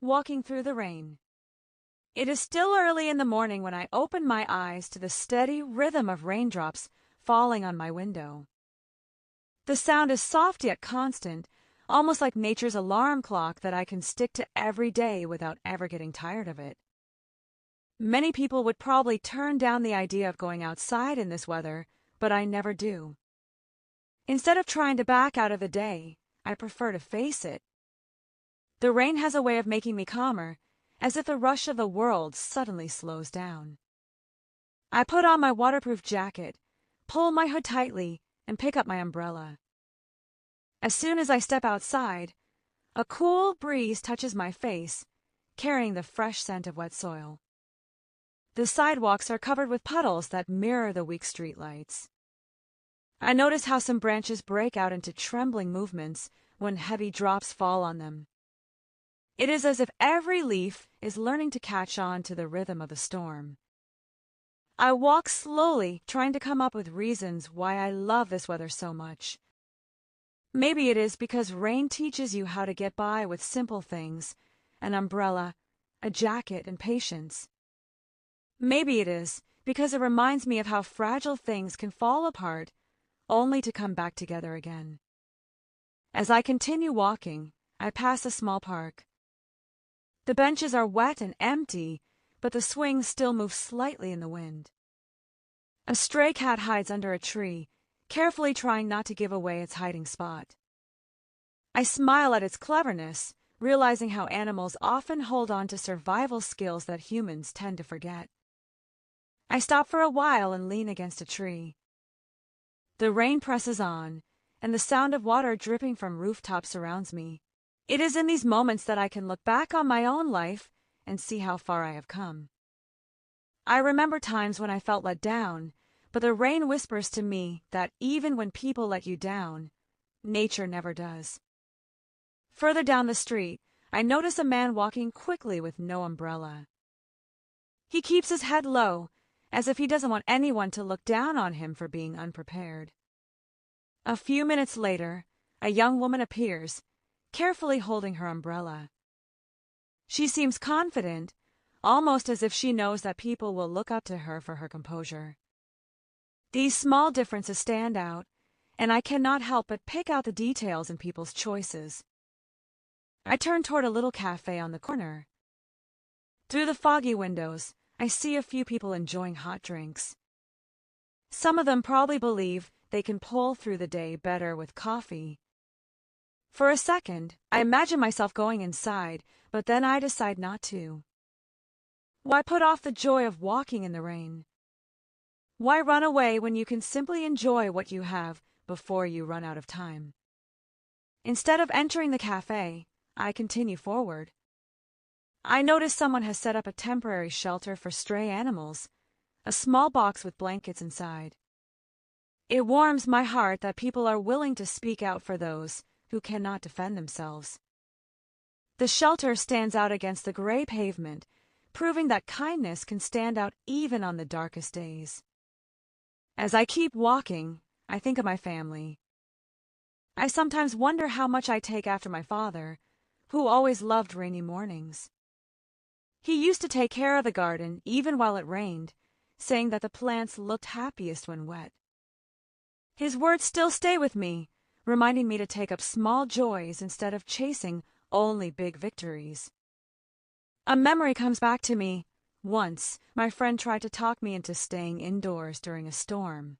Walking through the rain. It is still early in the morning when I open my eyes to the steady rhythm of raindrops falling on my window. The sound is soft yet constant, almost like nature's alarm clock that I can stick to every day without ever getting tired of it. Many people would probably turn down the idea of going outside in this weather, but I never do. Instead of trying to back out of the day, I prefer to face it. The rain has a way of making me calmer, as if the rush of the world suddenly slows down. I put on my waterproof jacket, pull my hood tightly, and pick up my umbrella. As soon as I step outside, a cool breeze touches my face, carrying the fresh scent of wet soil. The sidewalks are covered with puddles that mirror the weak streetlights. I notice how some branches break out into trembling movements when heavy drops fall on them. It is as if every leaf is learning to catch on to the rhythm of the storm. I walk slowly, trying to come up with reasons why I love this weather so much. Maybe it is because rain teaches you how to get by with simple things, an umbrella, a jacket, and patience. Maybe it is because it reminds me of how fragile things can fall apart only to come back together again. As I continue walking, I pass a small park. The benches are wet and empty, but the swings still move slightly in the wind. A stray cat hides under a tree, carefully trying not to give away its hiding spot. I smile at its cleverness, realizing how animals often hold on to survival skills that humans tend to forget. I stop for a while and lean against a tree. The rain presses on, and the sound of water dripping from rooftops surrounds me. It is in these moments that I can look back on my own life and see how far I have come. I remember times when I felt let down, but the rain whispers to me that even when people let you down, nature never does. Further down the street, I notice a man walking quickly with no umbrella. He keeps his head low, as if he doesn't want anyone to look down on him for being unprepared. A few minutes later, a young woman appears, carefully holding her umbrella. She seems confident, almost as if she knows that people will look up to her for her composure. These small differences stand out, and I cannot help but pick out the details in people's choices. I turn toward a little cafe on the corner. Through the foggy windows, I see a few people enjoying hot drinks. Some of them probably believe they can pull through the day better with coffee. For a second, I imagine myself going inside, but then I decide not to. Why put off the joy of walking in the rain? Why run away when you can simply enjoy what you have before you run out of time? Instead of entering the cafe, I continue forward. I notice someone has set up a temporary shelter for stray animals, a small box with blankets inside. It warms my heart that people are willing to speak out for those who cannot defend themselves. The shelter stands out against the gray pavement, proving that kindness can stand out even on the darkest days. As I keep walking, I think of my family. I sometimes wonder how much I take after my father, who always loved rainy mornings. He used to take care of the garden even while it rained, saying that the plants looked happiest when wet. His words still stay with me, reminding me to take up small joys instead of chasing only big victories. A memory comes back to me. Once, my friend tried to talk me into staying indoors during a storm.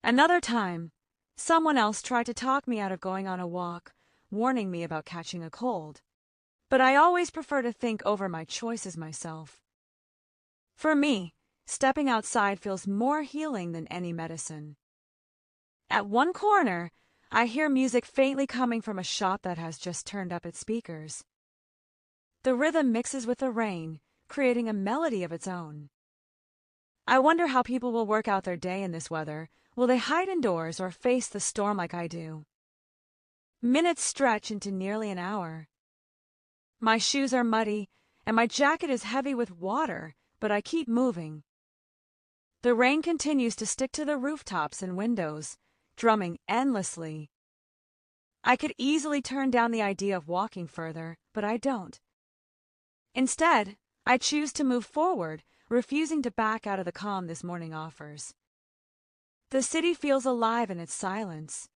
Another time, someone else tried to talk me out of going on a walk, warning me about catching a cold. But I always prefer to think over my choices myself. For me, stepping outside feels more healing than any medicine. At one corner, I hear music faintly coming from a shop that has just turned up its speakers. The rhythm mixes with the rain, creating a melody of its own. I wonder how people will work out their day in this weather. Will they hide indoors or face the storm like I do? Minutes stretch into nearly an hour. My shoes are muddy, and my jacket is heavy with water, but I keep moving. The rain continues to stick to the rooftops and windows, drumming endlessly. I could easily turn down the idea of walking further, but I don't. Instead, I choose to move forward, refusing to back out of the calm this morning offers. The city feels alive in its silence.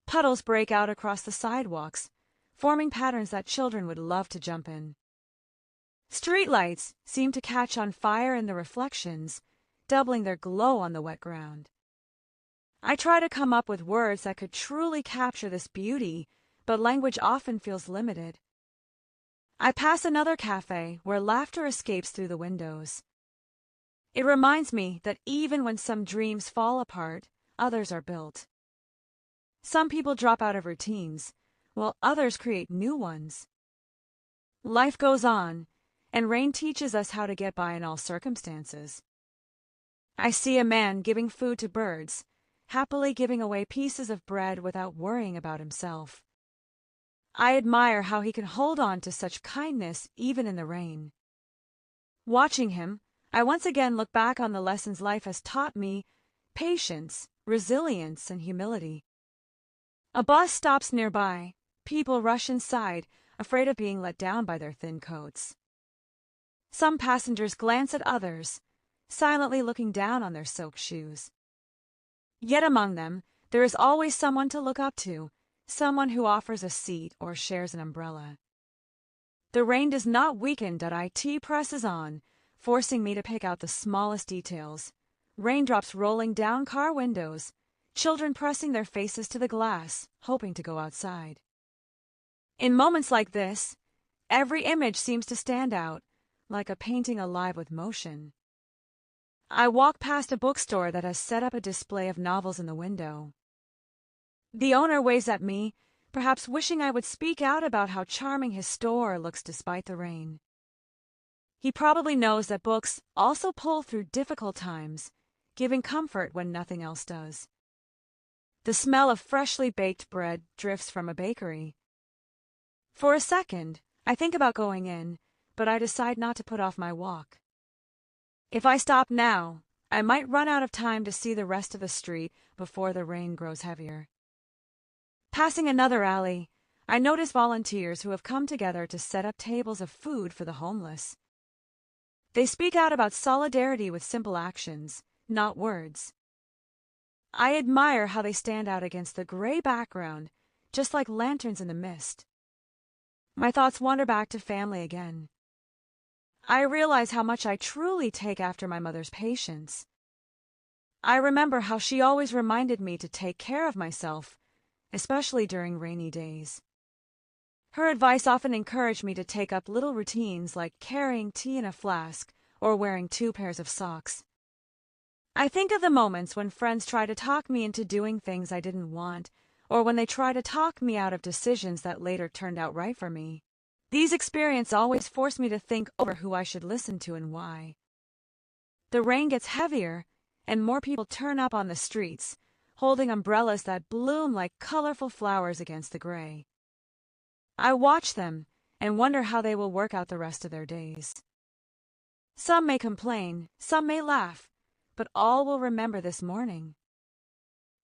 Puddles break out across the sidewalks, forming patterns that children would love to jump in. Streetlights seem to catch on fire in the reflections, doubling their glow on the wet ground. I try to come up with words that could truly capture this beauty, but language often feels limited. I pass another cafe where laughter escapes through the windows. It reminds me that even when some dreams fall apart, others are built. Some people drop out of routines, while others create new ones. Life goes on, and rain teaches us how to get by in all circumstances. I see a man giving food to birds, happily giving away pieces of bread without worrying about himself. I admire how he can hold on to such kindness even in the rain. Watching him, I once again look back on the lessons life has taught me: patience, resilience, and humility. A bus stops nearby. People rush inside, afraid of being let down by their thin coats. Some passengers glance at others, silently looking down on their soaked shoes. Yet among them, there is always someone to look up to, someone who offers a seat or shares an umbrella. The rain does not weaken. It presses on, forcing me to pick out the smallest details: raindrops rolling down car windows, children pressing their faces to the glass, hoping to go outside. In moments like this, every image seems to stand out, like a painting alive with motion. I walk past a bookstore that has set up a display of novels in the window. The owner waves at me, perhaps wishing I would speak out about how charming his store looks despite the rain. He probably knows that books also pull through difficult times, giving comfort when nothing else does. The smell of freshly baked bread drifts from a bakery. For a second, I think about going in, but I decide not to put off my walk. If I stop now, I might run out of time to see the rest of the street before the rain grows heavier. Passing another alley, I notice volunteers who have come together to set up tables of food for the homeless. They speak out about solidarity with simple actions, not words. I admire how they stand out against the gray background, just like lanterns in the mist. My thoughts wander back to family again. I realize how much I truly take after my mother's patience. I remember how she always reminded me to take care of myself, especially during rainy days. Her advice often encouraged me to take up little routines like carrying tea in a flask or wearing 2 pairs of socks. I think of the moments when friends try to talk me into doing things I didn't want, or when they try to talk me out of decisions that later turned out right for me. These experiences always force me to think over who I should listen to and why. The rain gets heavier, and more people turn up on the streets, holding umbrellas that bloom like colorful flowers against the gray. I watch them and wonder how they will work out the rest of their days. Some may complain, some may laugh, but all will remember this morning.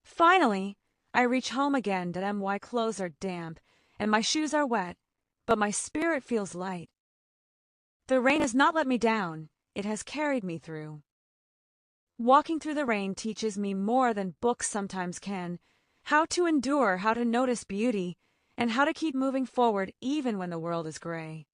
Finally, I reach home again. My clothes are damp and my shoes are wet, but my spirit feels light. The rain has not let me down, it has carried me through. Walking through the rain teaches me more than books sometimes can: how to endure, how to notice beauty, and how to keep moving forward even when the world is gray.